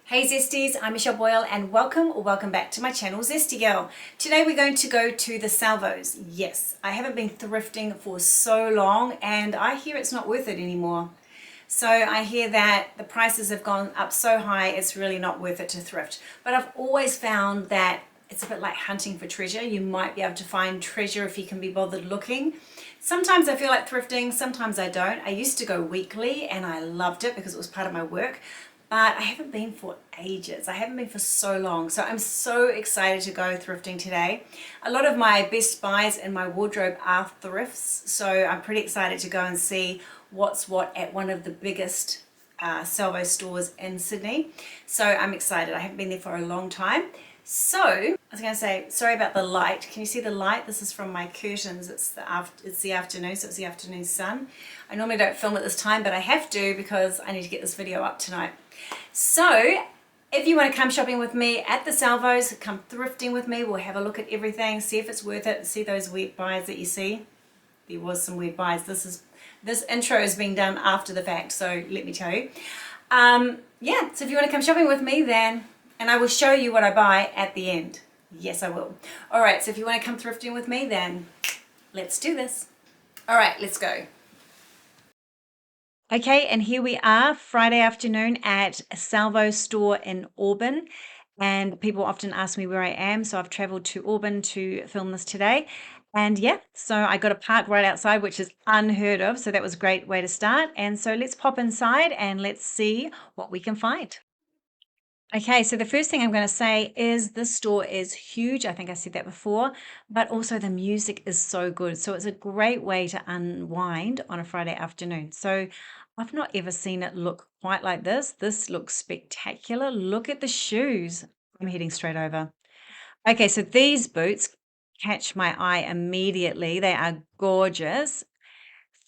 Hey Zesties, I'm Michelle Boyle and welcome or welcome back to my channel Zesty Girl. Today we're going to go to the Salvos. Yes, I haven't been thrifting for so long and I hear it's not worth it anymore. So I hear that the prices have gone up so high it's really not worth it to thrift. But I've always found that it's a bit like hunting for treasure. You might be able to find treasure if you can be bothered looking. Sometimes I feel like thrifting, sometimes I don't. I used to go weekly and I loved it because it was part of my work. But I haven't been for ages. I haven't been for so long. So I'm so excited to go thrifting today. A lot of my best buys in my wardrobe are thrifts. So I'm pretty excited to go and see what's what at one of the biggest Salvo stores in Sydney. So I'm excited. I haven't been there for a long time. So I was going to say, sorry about the light. Can you see the light? This is from my curtains. It's the afternoon, so it's the afternoon sun. I normally don't film at this time, but I have to because I need to get this video up tonight. So if you want to come shopping with me at the Salvos, come thrifting with me. We'll have a look at everything, see if it's worth it, see those weird buys that you see. There was some weird buys. This intro is being done after the fact, so let me tell you. Yeah, so if you want to come shopping with me, then, and I will show you what I buy at the end. Yes, I will. All right, so if you want to come thrifting with me, then let's do this. All right, let's go. Okay, and here we are Friday afternoon at a Salvo store in Auburn. And people often ask me where I am, so I've traveled to Auburn to film this today. And yeah, so I got a park right outside, which is unheard of. So that was a great way to start. And so let's pop inside and let's see what we can find. Okay, so the first thing I'm going to say is this store is huge. I think I said that before, but also the music is so good. So it's a great way to unwind on a Friday afternoon. So I've not ever seen it look quite like this. This looks spectacular. Look at the shoes. I'm heading straight over. Okay, so these boots catch my eye immediately. They are gorgeous.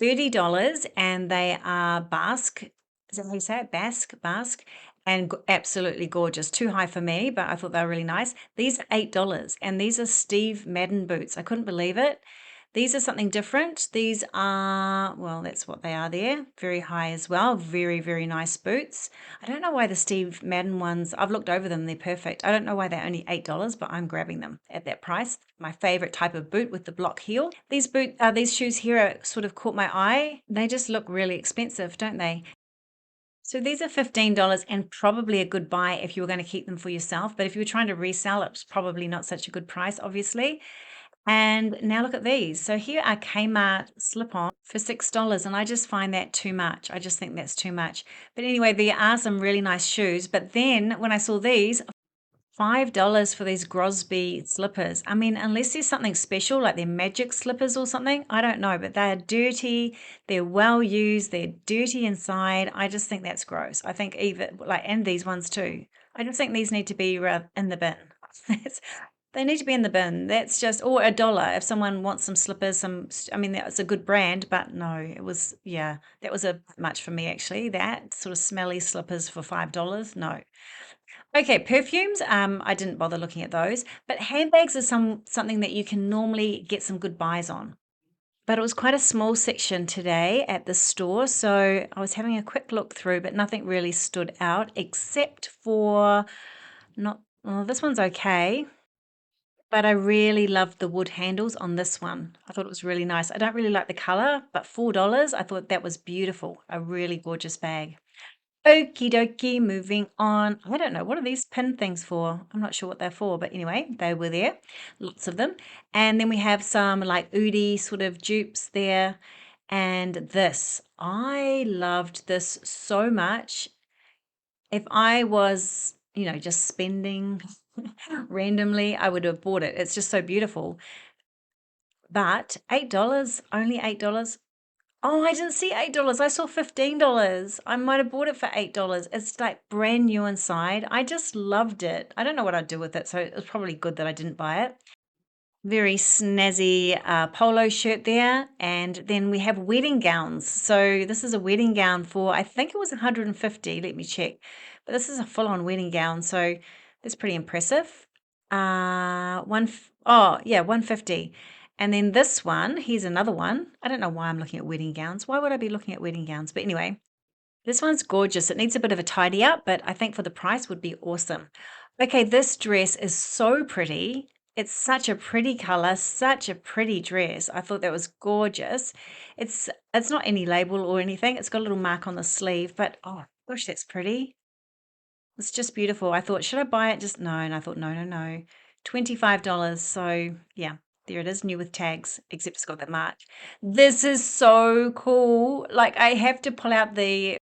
$30 and they are Basque. Is that how you say it? Basque, and absolutely gorgeous. Too high for me, but I thought they were really nice. These are $8 and these are Steve Madden boots. I couldn't believe it. These are something different. These are, well, that's what they are there. Very high as well. Very, very nice boots. I don't know why the Steve Madden ones, I've looked over them, they're perfect. I don't know why they're only $8, but I'm grabbing them at that price. My favorite type of boot with the block heel. These shoes here are sort of caught my eye. They just look really expensive, don't they? So these are $15 and probably a good buy if you were going to keep them for yourself. But if you were trying to resell, it's probably not such a good price, obviously. And now look at these. So here are Kmart slip-on for $6, and I just find that too much. I just think that's too much. But anyway, there are some really nice shoes. But then when I saw these, $5 for these Grosby slippers. I mean, unless there's something special, like they're magic slippers or something, I don't know, but they're dirty, they're well used, they're dirty inside. I just think that's gross. I think even, like, and these ones too. I just think these need to be in the bin. They need to be in the bin. That's just, or $1 if someone wants some slippers, I mean, that's a good brand, but no, it was, yeah, that was a bit much for me actually. That sort of smelly slippers for $5, no. Okay, perfumes, I didn't bother looking at those, but handbags are something that you can normally get some good buys on. But it was quite a small section today at the store, so I was having a quick look through, but nothing really stood out except for not, well, this one's okay, but I really loved the wood handles on this one. I thought it was really nice. I don't really like the color, but $4, I thought that was beautiful. A really gorgeous bag. Okie dokie, moving on. I don't know, what are these pin things for? I'm not sure what they're for, but anyway, they were there, lots of them. And then we have some like Oodie sort of dupes there. And this, I loved this so much. If I was, just spending randomly, I would have bought it. It's just so beautiful. But $8, only $8. Oh, I didn't see $8. I saw $15. I might have bought it for $8. It's like brand new inside. I just loved it. I don't know what I'd do with it, so it was probably good that I didn't buy it. Very snazzy polo shirt there. And then we have wedding gowns. So this is a wedding gown for, I think it was 150. Let me check. But this is a full-on wedding gown, so that's pretty impressive. Oh yeah, 150. And then this one, here's another one. I don't know why I'm looking at wedding gowns. Why would I be looking at wedding gowns? But anyway, This one's gorgeous. It needs a bit of a tidy up, but I think for the price would be awesome. Okay, this dress is so pretty. It's such a pretty color, such a pretty dress. I thought that was gorgeous. It's not any label or anything. It's got a little mark on the sleeve, but oh gosh, that's pretty. It's just beautiful. I thought, should I buy it? Just no. And I thought, no, no, no. $25. So yeah, there it is, new with tags, except it's got that mark. This is so cool. Like I have to pull out the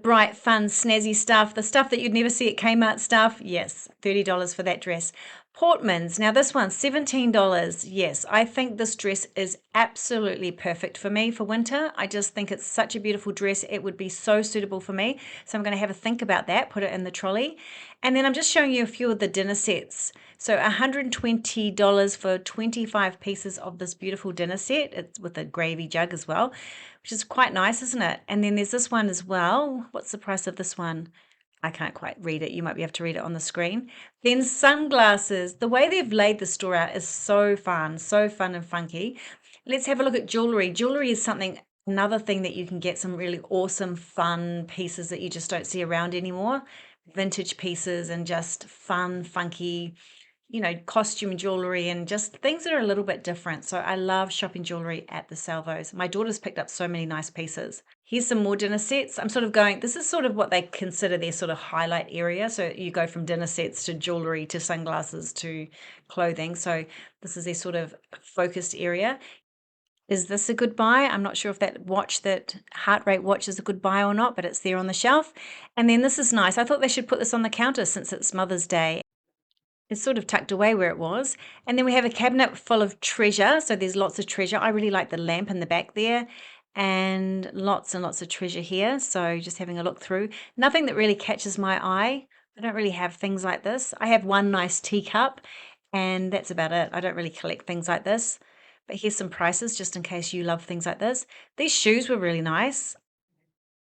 bright, fun, snazzy stuff, the stuff that you'd never see at Kmart stuff. Yes, $30 for that dress. Portman's. Now this one, $17. Yes, I think this dress is absolutely perfect for me for winter. I just think it's such a beautiful dress. It would be so suitable for me. So I'm going to have a think about that, put it in the trolley. And then I'm just showing you a few of the dinner sets. So $120 for 25 pieces of this beautiful dinner set. It's with a gravy jug as well, which is quite nice, isn't it? And then there's this one as well. What's the price of this one? I can't quite read it. You might be able to read it on the screen. Then sunglasses. The way they've laid the store out is so fun and funky. Let's have a look at jewelry. Jewelry is another thing that you can get some really awesome, fun pieces that you just don't see around anymore. Vintage pieces and just fun, funky, costume jewelry and just things that are a little bit different. So I love shopping jewelry at the Salvos. My daughter's picked up so many nice pieces. Here's some more dinner sets. I'm sort of going, this is sort of what they consider their sort of highlight area. So you go from dinner sets to jewelry to sunglasses to clothing. So this is their sort of focused area. Is this a good buy? I'm not sure if that heart rate watch is a good buy or not, but it's there on the shelf. And then this is nice. I thought they should put this on the counter since it's Mother's Day. It's sort of tucked away where it was. And then we have a cabinet full of treasure. So there's lots of treasure. I really like the lamp in the back there and lots of treasure here. So just having a look through. Nothing that really catches my eye. I don't really have things like this. I have one nice teacup and that's about it. I don't really collect things like this. But here's some prices just in case you love things like this. These shoes were really nice.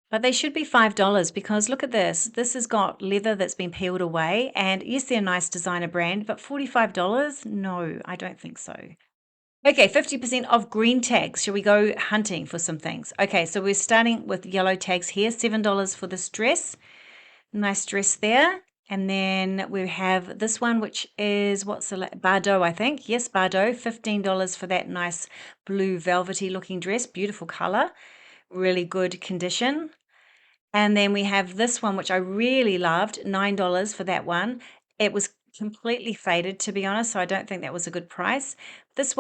But they should be $5 because look at this. This has got leather that's been peeled away. And yes, they're a nice designer brand, but $45? No, I don't think so. Okay, 50% off green tags. Shall we go hunting for some things? Okay, so we're starting with yellow tags here. $7 for this dress. Nice dress there. And then we have this one, which is Bardot, I think. Yes, Bardot. $15 for that nice blue velvety looking dress. Beautiful color. Really good condition. And then we have this one, which I really loved, $9 for that one. It was completely faded, to be honest, so I don't think that was a good price. This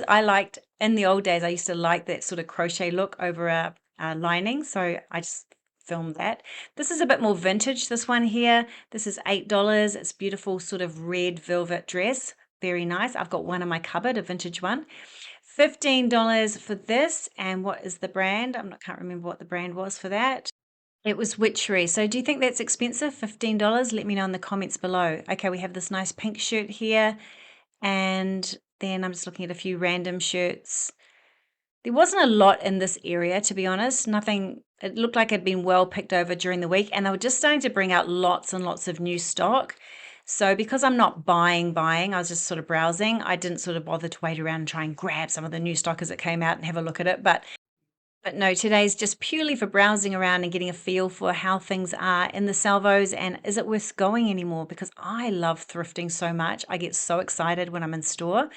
I liked in the old days. I used to like that sort of crochet look over a lining, so I just filmed that. This is a bit more vintage, this one here. This is $8. It's beautiful sort of red velvet dress. Very nice. I've got one in my cupboard, a vintage one. $15 for this. And what is the brand? Can't remember what the brand was for that. It was Witchery. So do you think that's expensive? $15? Let me know in the comments below. Okay, we have this nice pink shirt here. And then I'm just looking at a few random shirts. There wasn't a lot in this area, to be honest. Nothing, it looked like it had been well picked over during the week. And they were just starting to bring out lots and lots of new stock. So because I'm not buying, I was just sort of browsing. I didn't sort of bother to wait around and try and grab some of the new stock as it came out and have a look at it. But no, today's just purely for browsing around and getting a feel for how things are in the Salvos and is it worth going anymore? Because I love thrifting so much. I get so excited when I'm in store.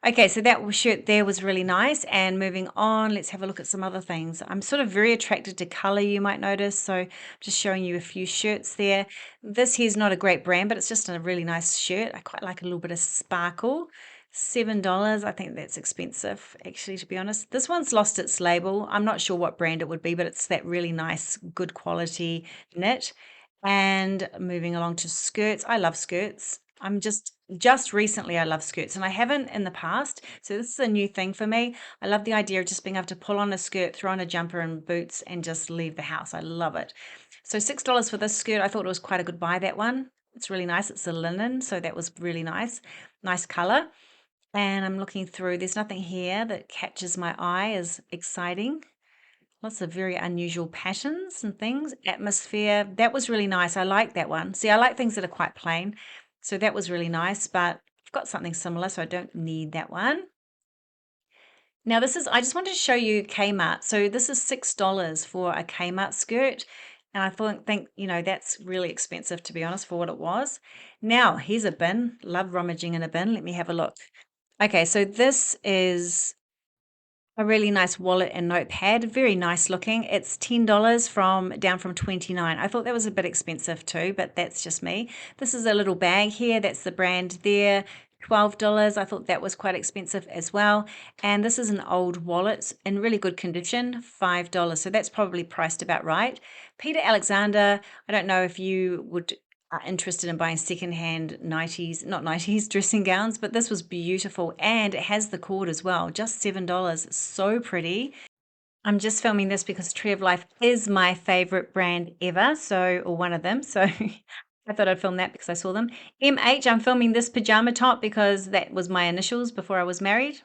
Okay, so that shirt there was really nice. And moving on, let's have a look at some other things. I'm sort of very attracted to color, you might notice. So just showing you a few shirts there. This here's not a great brand, but it's just a really nice shirt. I quite like a little bit of sparkle. $7. I think that's expensive, actually, to be honest. This one's lost its label. I'm not sure what brand it would be, but it's that really nice, good quality knit. And moving along to skirts. I love skirts. I'm just recently I love skirts and I haven't in the past. So this is a new thing for me. I love the idea of just being able to pull on a skirt, throw on a jumper and boots and just leave the house. I love it. So $6 for this skirt. I thought it was quite a good buy, that one. It's really nice. It's a linen, so that was really nice. Nice color. And I'm looking through, there's nothing here that catches my eye as exciting. Lots of very unusual patterns and things. Atmosphere, that was really nice. I like that one. See, I like things that are quite plain. So that was really nice, but I've got something similar, so I don't need that one. Now I just wanted to show you Kmart. So this is $6 for a Kmart skirt. And I think, that's really expensive to be honest for what it was. Now, here's a bin. Love rummaging in a bin. Let me have a look. Okay, so this is a really nice wallet and notepad, very nice looking. It's $10 from down from 29. I thought that was a bit expensive too, but that's just me. This is a little bag here. That's the brand there. $12. I thought that was quite expensive as well. And this is an old wallet in really good condition, $5. So that's probably priced about right. Peter Alexander, I don't know if you would are interested in buying secondhand 90s, not 90s dressing gowns, but this was beautiful and it has the cord as well, just $7. So pretty. I'm just filming this because Tree of Life is my favorite brand ever, or one of them. So I thought I'd film that because I saw them. MH, I'm filming this pajama top because that was my initials before I was married.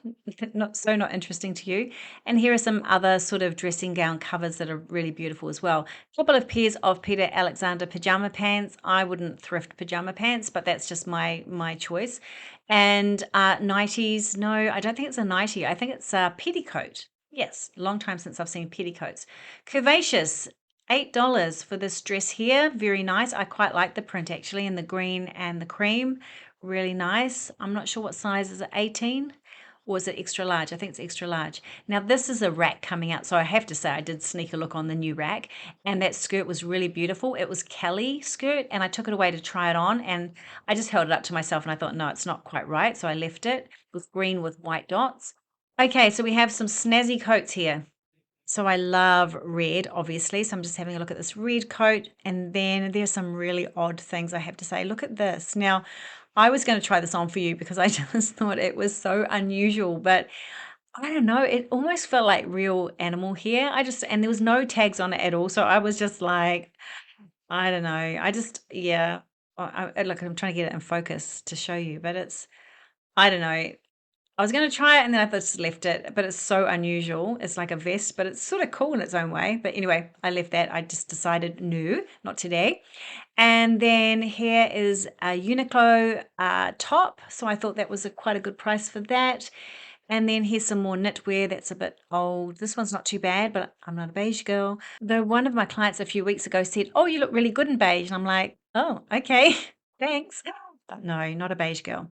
Not interesting to you. And here are some other sort of dressing gown covers that are really beautiful as well. A couple of pairs of Peter Alexander pajama pants. I wouldn't thrift pajama pants, but that's just my choice. And 90s, no, I don't think it's a 90. I think it's a petticoat. Yes, long time since I've seen petticoats. Curvaceous, $8 for this dress here. Very nice. I quite like the print actually in the green and the cream. Really nice. I'm not sure what size is it, 18? Or is it extra large? I think it's extra large. Now this is a rack coming out. So I have to say I did sneak a look on the new rack and that skirt was really beautiful. It was Kelly skirt and I took it away to try it on and I just held it up to myself and I thought, no, it's not quite right. So I left it. It was green with white dots. Okay, so we have some snazzy coats here. So I love red, obviously. So I'm just having a look at this red coat. And then there's some really odd things I have to say. Look at this. Now, I was going to try this on for you because I just thought it was so unusual. But I don't know, it almost felt like real animal hair. And there was no tags on it at all. So I was just like, I don't know. Yeah. Look, I'm trying to get it in focus to show you, but I don't know. I was going to try it and then I thought just left it, but it's so unusual. It's like a vest, but it's sort of cool in its own way. But anyway, I left that. I just decided no, not today. And then here is a Uniqlo top. So I thought that was quite a good price for that. And then here's some more knitwear that's a bit old. This one's not too bad, but I'm not a beige girl. Though one of my clients a few weeks ago said, "Oh, you look really good in beige." And I'm like, "Oh, okay, thanks." But no, not a beige girl.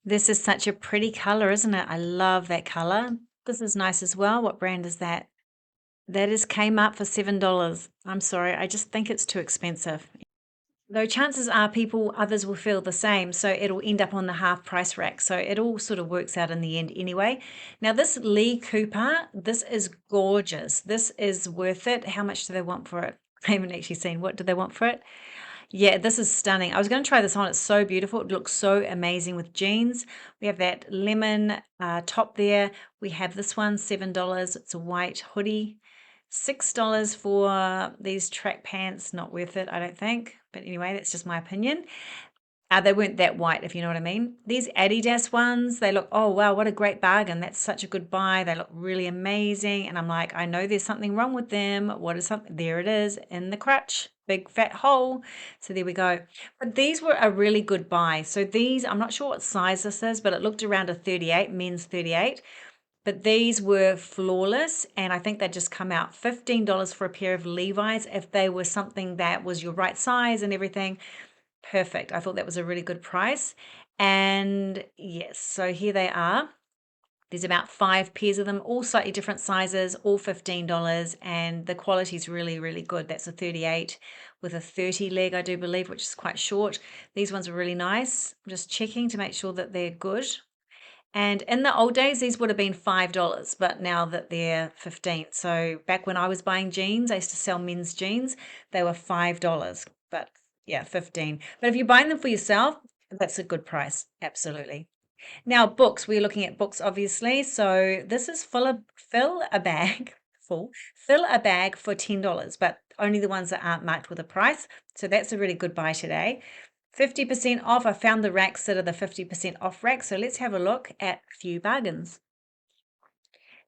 This is such a pretty color, isn't it? I love that color. This is nice as well. What brand is that? That is came up for $7. I'm sorry, I just think it's too expensive. Though chances are others will feel the same, so it'll end up on the half price rack. So it all sort of works out in the end anyway. Now this Lee Cooper, this is gorgeous. This is worth it. How much do they want for it? I haven't actually seen. What do they want for it? Yeah, this is stunning. I was going to try this on. It's so beautiful. It looks so amazing with jeans. We have that lemon top there. We have this one, $7. It's a white hoodie. $6 for these track pants. Not worth it, I don't think. But anyway, that's just my opinion. They weren't that white, if you know what I mean. These Adidas ones, they look, oh wow, what a great bargain. That's such a good buy. They look really amazing. And I'm like, I know there's something wrong with them. What is something? There it is in the crutch, big fat hole. So there we go. But these were a really good buy. So these, I'm not sure what size this is, but it looked around a 38, men's 38. But these were flawless, and I think they just come out $15 for a pair of Levi's if they were something that was your right size and everything. Perfect. I thought that was a really good price. And yes, so here they are. There's about 5 pairs of them, all slightly different sizes, all $15, and the quality is really, really good. That's a 38 with a 30 leg, I do believe, which is quite short. These ones are really nice. I'm just checking to make sure that they're good. And in the old days, these would have been $5, but now that they're 15. So back when I was buying jeans, I used to sell men's jeans. They were $5, but yeah, 15. But if you're buying them for yourself, that's a good price. Absolutely. Now, books, we're looking at books, obviously. So this is fill a bag, fill a bag for $10, but only the ones that aren't marked with a price. So that's a really good buy today. 50% off. I found the racks that are the 50% off rack. So let's have a look at a few bargains.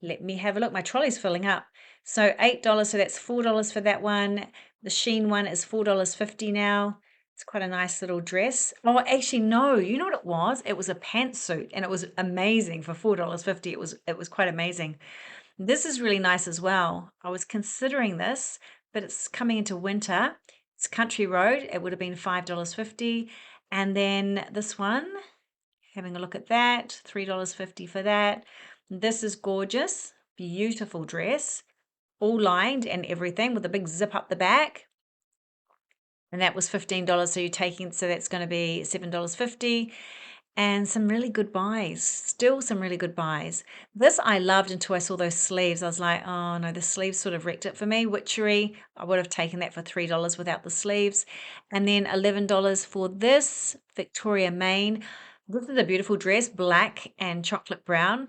Let me have a look. My trolley's filling up. So $8, so that's $4 for that one. The Sheen one is $4.50 now. It's quite a nice little dress. Oh, actually, no, you know what it was? It was a pantsuit and it was amazing for $4.50. It was quite amazing. This is really nice as well. I was considering this, but it's coming into winter. It's Country Road. It would have been $5.50. And then this one, having a look at that, $3.50 for that. This is gorgeous, beautiful dress, all lined and everything with a big zip up the back. And that was $15. So you're taking, so that's going to be $7.50. And some really good buys, still some really good buys. This I loved until I saw those sleeves. I was like, oh no, the sleeves sort of wrecked it for me. Witchery, I would have taken that for $3 without the sleeves. And then $11 for this Victoria Main. This is a beautiful dress, black and chocolate brown.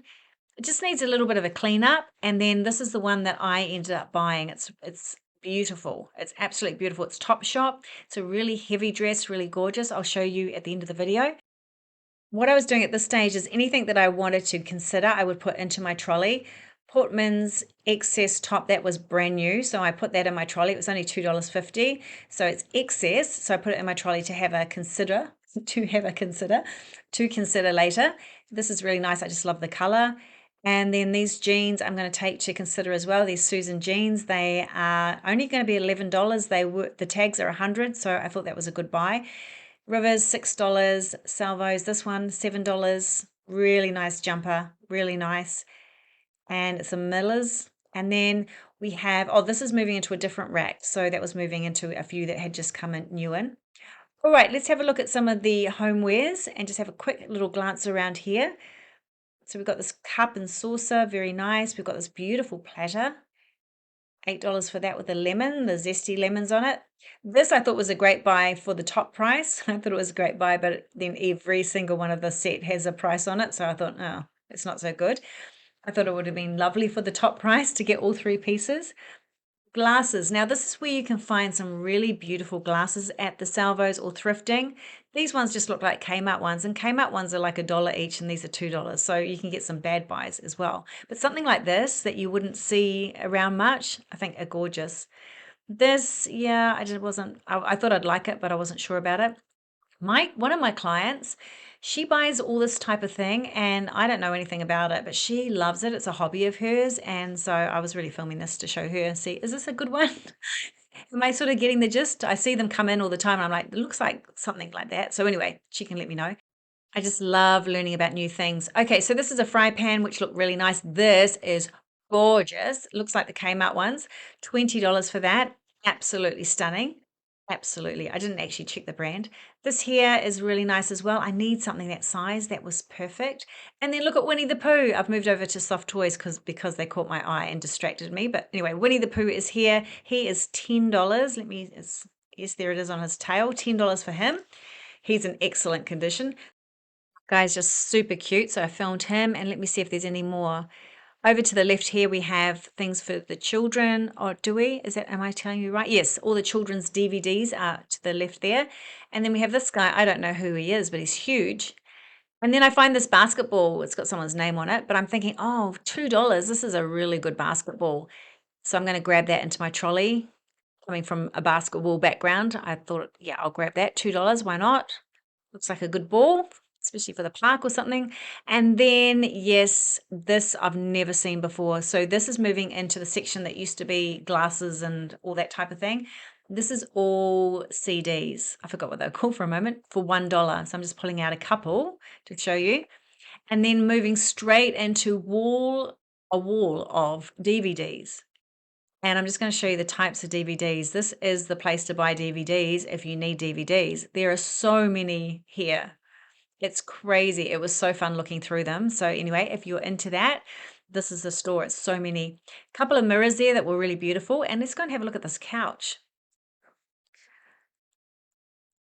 It just needs a little bit of a clean up. And then this is the one that I ended up buying. It's beautiful. It's absolutely beautiful. It's Topshop. It's a really heavy dress, really gorgeous. I'll show you at the end of the video. What I was doing at this stage is anything that I wanted to consider, I would put into my trolley. Portman's excess top, that was brand new, so I put that in my trolley. It was only $2.50, so it's excess, so I put it in my trolley to have a consider, to consider later. This is really nice. I just love the color. And then these jeans I'm going to take to consider as well. These Susan jeans, they are only going to be $11. The tags are 100, so I thought that was a good buy. Rivers, $6. Salvos, this one, $7. Really nice jumper, really nice. And it's a Miller's. And then we have, oh, this is moving into a different rack. So that was moving into a few that had just come in new in. All right, let's have a look at some of the homewares and just have a quick little glance around here. So we've got this cup and saucer, very nice. We've got this beautiful platter. $8 for that with the lemon, the zesty lemons on it. This I thought was a great buy for the top price. I thought it was a great buy, but then every single one of the set has a price on it. So I thought, oh, it's not so good. I thought it would have been lovely for the top price to get all three pieces. Glasses. Now this is where you can find some really beautiful glasses at the Salvos or Thrifting. These ones just look like Kmart ones, and Kmart ones are like $1 each and these are $2. So you can get some bad buys as well. But something like this that you wouldn't see around much, I think are gorgeous. This, yeah, I thought I'd like it, but I wasn't sure about it. One of my clients, she buys all this type of thing and I don't know anything about it, but she loves it. It's a hobby of hers. And so I was really filming this to show her and see, is this a good one? Am I sort of getting the gist? I see them come in all the time and I'm like, it looks like something like that. So anyway, she can let me know. I just love learning about new things. Okay, so this is a fry pan, which looked really nice. This is gorgeous. Looks like the Kmart ones. $20 for that. Absolutely stunning. Absolutely. I didn't actually check the brand. This here is really nice as well. I need something that size. That was perfect. And then look at Winnie the Pooh. I've moved over to soft toys because they caught my eye and distracted me. But anyway, Winnie the Pooh is here. He is $10. Yes, there it is on his tail. $10 for him. He's in excellent condition. Guy's just super cute. So I filmed him and let me see if there's any more. Over to the left here, we have things for the children. Or do we? Am I telling you right? Yes, all the children's DVDs are to the left there. And then we have this guy. I don't know who he is, but he's huge. And then I find this basketball. It's got someone's name on it, but I'm thinking, oh, $2. This is a really good basketball. So I'm going to grab that into my trolley. Coming from a basketball background, I thought, yeah, I'll grab that. $2. Why not? Looks like a good ball, especially for the park or something. And then, yes, this I've never seen before. So this is moving into the section that used to be glasses and all that type of thing. This is all CDs. I forgot what they're called for a moment, for $1. So I'm just pulling out a couple to show you. And then moving straight into a wall of DVDs. And I'm just going to show you the types of DVDs. This is the place to buy DVDs if you need DVDs. There are so many here. It's crazy. It was so fun looking through them. So anyway, if you're into that, this is the store. It's so many. A couple of mirrors there that were really beautiful. And let's go and have a look at this couch.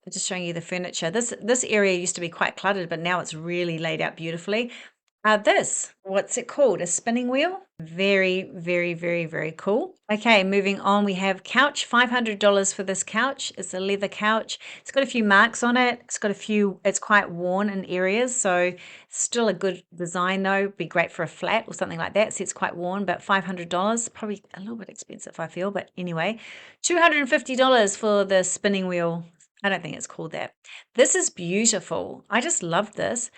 I'm just showing you the furniture. This area used to be quite cluttered, but now it's really laid out beautifully. What's it called? A spinning wheel? Very, very, very, very cool. Okay, moving on, we have couch, $500 for this couch. It's a leather couch. It's got a few marks on it. It's quite worn in areas, so still a good design though. Be great for a flat or something like that. See, it's quite worn, but $500, probably a little bit expensive, I feel, but anyway. $250 for the spinning wheel. I don't think it's called that. This is beautiful. I just love this.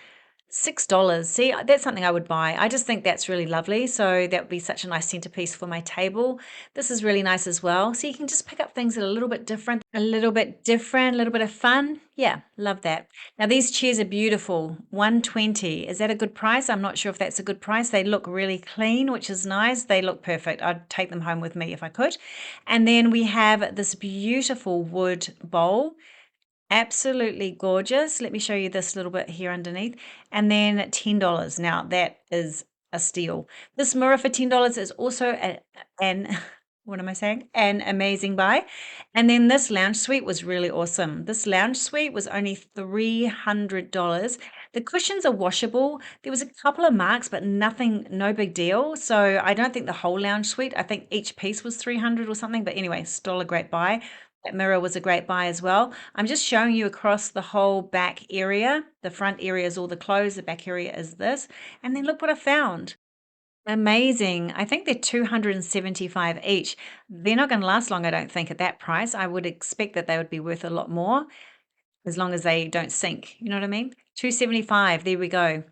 $6. See, that's something I would buy. I just think that's really lovely. So that would be such a nice centerpiece for my table. This is really nice as well. So you can just pick up things that are a little bit different, a little bit different, a little bit of fun. Yeah, love that. Now these chairs are beautiful. 120. Is that a good price? I'm not sure if that's a good price. They look really clean, which is nice. They look perfect. I'd take them home with me if I could. And then we have this beautiful wood bowl. Absolutely gorgeous. Let me show you this little bit here underneath. And then $10. Now that is a steal. This mirror for $10 is also an what am I saying? An amazing buy. And then this lounge suite was really awesome. This lounge suite was only $300. The cushions are washable. There was a couple of marks, but nothing, no big deal. So I don't think the whole lounge suite, I think each piece was 300 or something. But anyway, still a great buy. That mirror was a great buy as well. I'm just showing you across the whole back area. The front area is all the clothes. The back area is this. And then look what I found. Amazing. I think they're 275 each. They're not going to last long, I don't think, at that price. I would expect that they would be worth a lot more as long as they don't sink. You know what I mean? 275. There we go.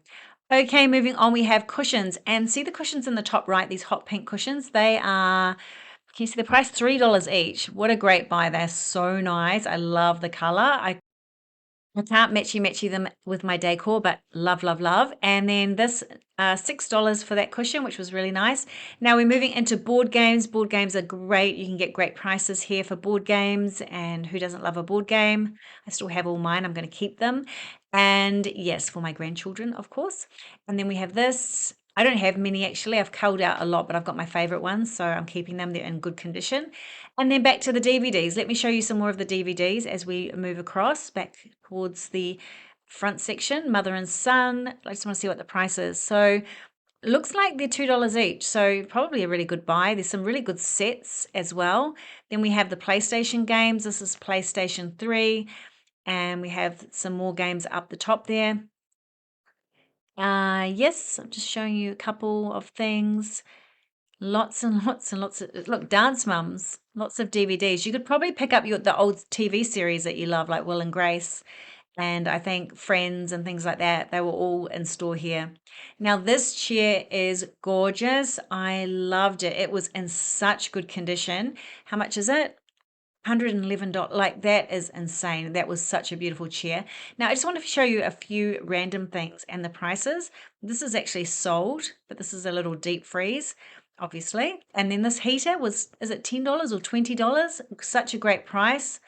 Okay, moving on, we have cushions. And see the cushions in the top right, these hot pink cushions? They are, can you see the price? $3 each. What a great buy. They're so nice. I love the color. I can't matchy them with my decor, but love, love, love. And then this $6 for that cushion, which was really nice. Now we're moving into board games. Board games are great. You can get great prices here for board games. And who doesn't love a board game? I still have all mine. I'm going to keep them. And yes, for my grandchildren, of course. And then we have this. I don't have many actually. I've culled out a lot, but I've got my favorite ones. So I'm keeping them. They're in good condition. And then back to the DVDs. Let me show you some more of the DVDs as we move across back towards the front section, mother and son. I just want to see what the price is. So it looks like they're $2 each. So probably a really good buy. There's some really good sets as well. Then we have the PlayStation games. This is PlayStation 3. And we have some more games up the top there. Yes, I'm just showing you a couple of things. Lots and lots and lots of, look, Dance Mums, lots of DVDs. You could probably pick up the old TV series that you love, like Will and Grace, and I think Friends and things like that. They were all in store here. Now, this chair is gorgeous. I loved it. It was in such good condition. How much is it? $111. Like, that is insane. That was such a beautiful chair. Now, I just want to show you a few random things and the prices. This is actually sold, but this is a little deep freeze, obviously. And then this heater was, is it $10 or $20? Such a great price.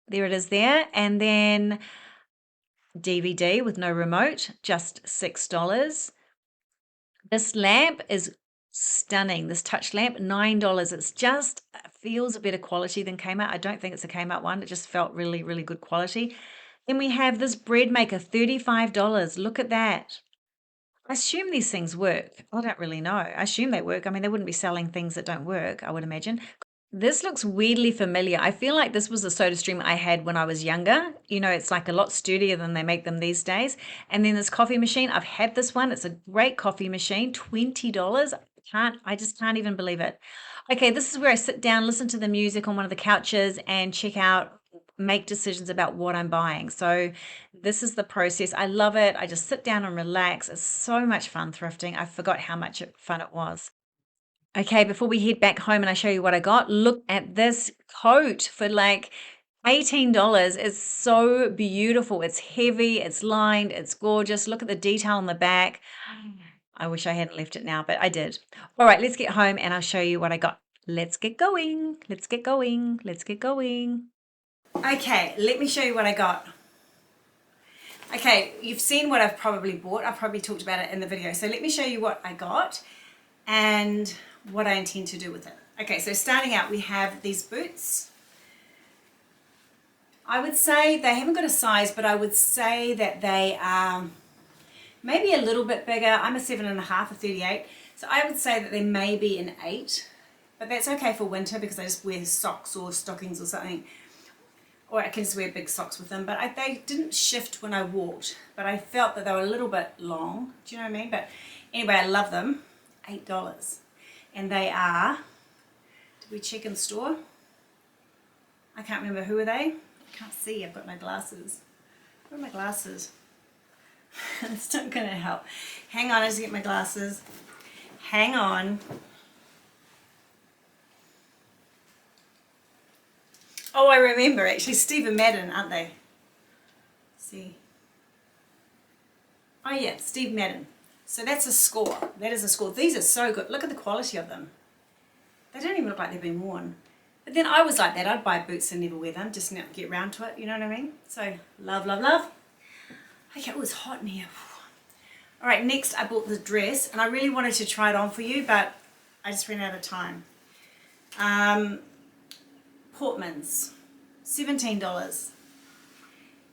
There it is there. And then DVD with no remote, just $6. This lamp is stunning. This touch lamp, $9. It's just feels a better quality than Kmart. I don't think it's a Kmart one. It just felt really, really good quality. Then we have this bread maker, $35. Look at that. I assume these things work. I don't really know. I assume they work. I mean, they wouldn't be selling things that don't work, I would imagine. This looks weirdly familiar. I feel like this was a soda stream I had when I was younger. You know, it's like a lot sturdier than they make them these days. And then this coffee machine, I've had this one. It's a great coffee machine, $20. I just can't even believe it. Okay, this is where I sit down, listen to the music on one of the couches and check out, make decisions about what I'm buying. So this is the process. I love it. I just sit down and relax. It's so much fun thrifting. I forgot how much fun it was. Okay, before we head back home and I show you what I got, look at this coat for like $18. It's so beautiful. It's heavy, it's lined, it's gorgeous. Look at the detail on the back. I wish I hadn't left it now, but I did. All right, let's get home and I'll show you what I got. Let's get going. Let's get going. Let's get going. Okay, let me show you what I got. Okay, you've seen what I've probably bought. I've probably talked about it in the video. So let me show you what I got and what I intend to do with it. Okay, so starting out, we have these boots. I would say they haven't got a size, but I would say that they are maybe a little bit bigger. I'm a 7.5, a 38. So I would say that they may be an 8, but that's okay for winter because I just wear socks or stockings or something. Or I can just wear big socks with them, but they didn't shift when I walked, but I felt that they were a little bit long. Do you know what I mean? But anyway, I love them. $8. And they are, did we check in store? I can't remember, who are they? Can't see, I've got my glasses. Where are my glasses? It's not going to help. Hang on, I just get my glasses. Hang on. Oh, I remember actually, Stephen Madden, aren't they? See. Oh yeah, Steve Madden. So that's a score. That is a score. These are so good. Look at the quality of them. They don't even look like they've been worn. But then I was like that. I'd buy boots and never wear them, just not get round to it. You know what I mean? So love, love, love. Okay, oh, it's hot in here. All right, next I bought the dress, and I really wanted to try it on for you, but I just ran out of time. Portman's, $17.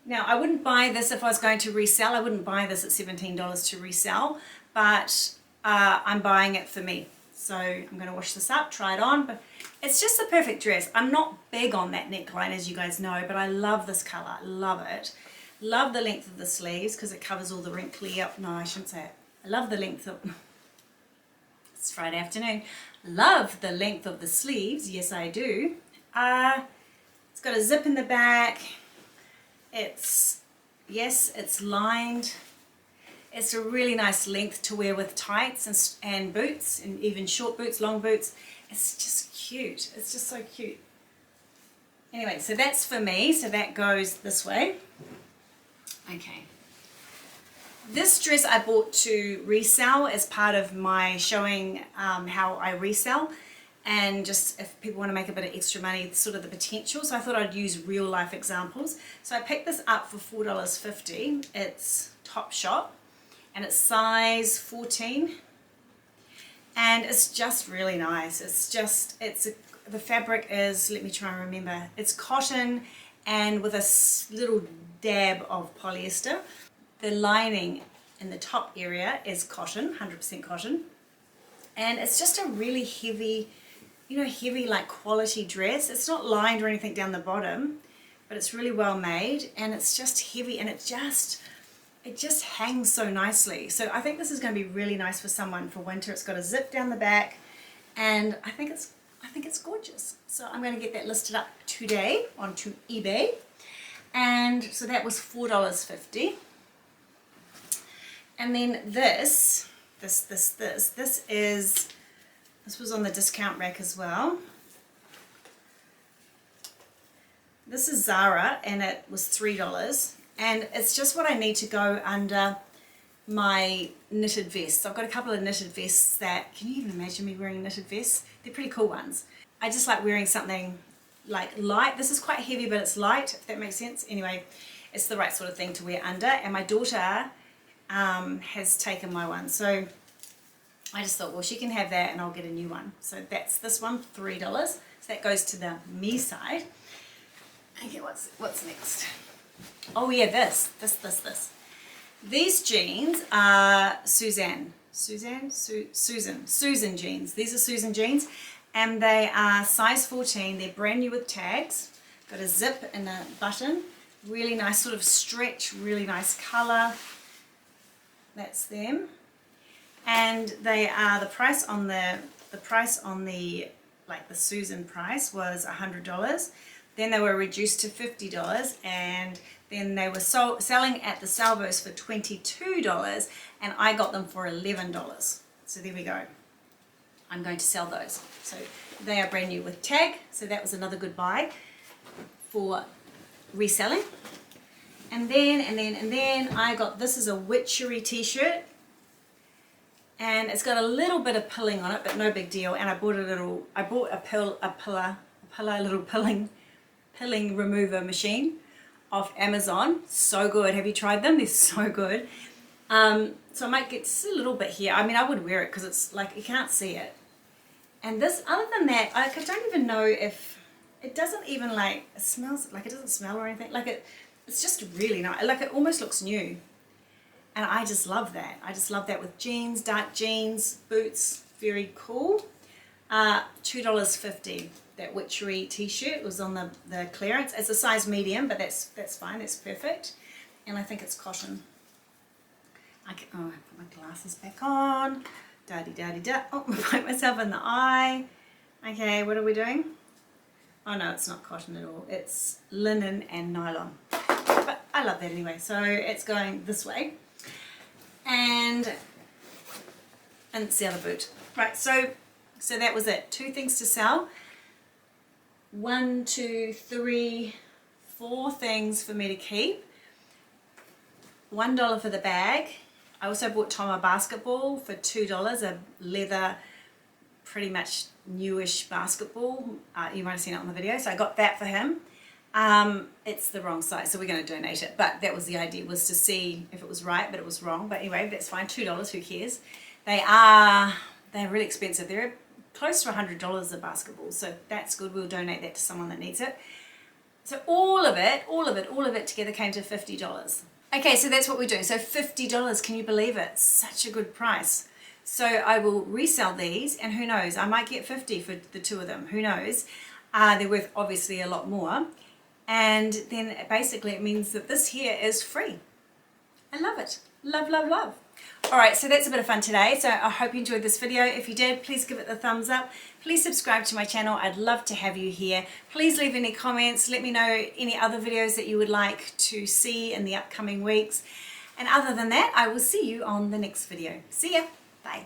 Now, I wouldn't buy this if I was going to resell. I wouldn't buy this at $17 to resell, but I'm buying it for me. So I'm going to wash this up, try it on, but it's just the perfect dress. I'm not big on that neckline, as you guys know, but I love this color. I love it. Love the length of the sleeves because it covers all the wrinkly up. No, I shouldn't say it. I love the length of... It's Friday afternoon. Love the length of the sleeves. Yes, I do. It's got a zip in the back. It's lined. It's a really nice length to wear with tights and boots, and even short boots, long boots. It's just cute. It's just so cute. Anyway, so that's for me. So that goes this way. Okay. This dress I bought to resell as part of my showing how I resell, and just if people want to make a bit of extra money, sort of the potential. So I thought I'd use real life examples. So I picked this up for $4.50. It's Topshop, and it's size 14, and it's just really nice. The fabric is, let me try and remember, it's cotton and with a little dab of polyester. The lining in the top area is cotton, 100% cotton, and it's just a really heavy, heavy like quality dress. It's not lined or anything down the bottom, but it's really well made, and it's just heavy, and it just hangs so nicely. So I think this is going to be really nice for someone for winter. It's got a zip down the back, and I think it's gorgeous. So I'm going to get that listed up today onto eBay. And so that was $4.50. And then this was on the discount rack as well. This is Zara, and it was $3. And it's just what I need to go under my knitted vests. I've got a couple of knitted vests that, can you even imagine me wearing knitted vests? They're pretty cool ones. I just like wearing something like light. This is quite heavy, but it's light, if that makes sense. Anyway, it's the right sort of thing to wear under, and my daughter has taken my one, so I just thought, well, she can have that and I'll get a new one. So that's this one, $3. So that goes to the me side. Okay, what's next? Oh yeah, this. These jeans are Susan jeans. These are Susan jeans, and they are size 14. They're brand new with tags. Got a zip and a button. Really nice sort of stretch, really nice color. That's them. And they are, the price on the like the Susan price was $100. Then they were reduced to $50, and then they were selling at the Salvos for $22, and I got them for $11. So there we go. I'm going to sell those. So they are brand new with tag, so that was another good buy for reselling. And then I got, this is a witchery t-shirt, and it's got a little bit of pilling on it, but no big deal. And I bought a little pilling remover machine off Amazon. So good. Have you tried them? They're so good. So I might get just a little bit here. I mean, I would wear it because it's like, you can't see it. And this, other than that, I don't even know if, it doesn't even like, it smells, like it doesn't smell or anything. Like it's just really nice. Like it almost looks new. And I just love that. I just love that with jeans, dark jeans, boots, very cool. $2.50. That witchery t-shirt was on the clearance. It's a size medium, but that's fine. That's perfect. And I think it's cotton. I put my glasses back on. Da-de-da-de-da. Oh, I poked myself in the eye. Okay, what are we doing? Oh no, it's not cotton at all. It's linen and nylon. But I love that anyway. So it's going this way. And it's the other boot. Right, so that was it. 2 things to sell. 1, 2, 3, 4 things for me to keep. $1 for the bag. I also bought Tom a basketball for $2, a leather, pretty much newish basketball. You might have seen it on the video. So I got that for him. It's the wrong size, so we're going to donate it. But that was the idea, was to see if it was right, but it was wrong. But anyway, that's fine. $2, who cares? They're really expensive. They're close to $100 a basketball, so that's good. We'll donate that to someone that needs it. So all of it together came to $50. Okay, so that's what we're doing. So $50, can you believe it? Such a good price. So I will resell these, and who knows, I might get 50 for the 2 of them. Who knows? They're worth obviously a lot more. And then basically it means that this here is free. I love it. Love, love, love. All right, so that's a bit of fun today. So I hope you enjoyed this video. If you did, please give it the thumbs up. Please subscribe to my channel. I'd love to have you here. Please leave any comments. Let me know any other videos that you would like to see in the upcoming weeks. And other than that, I will see you on the next video. See ya. Bye.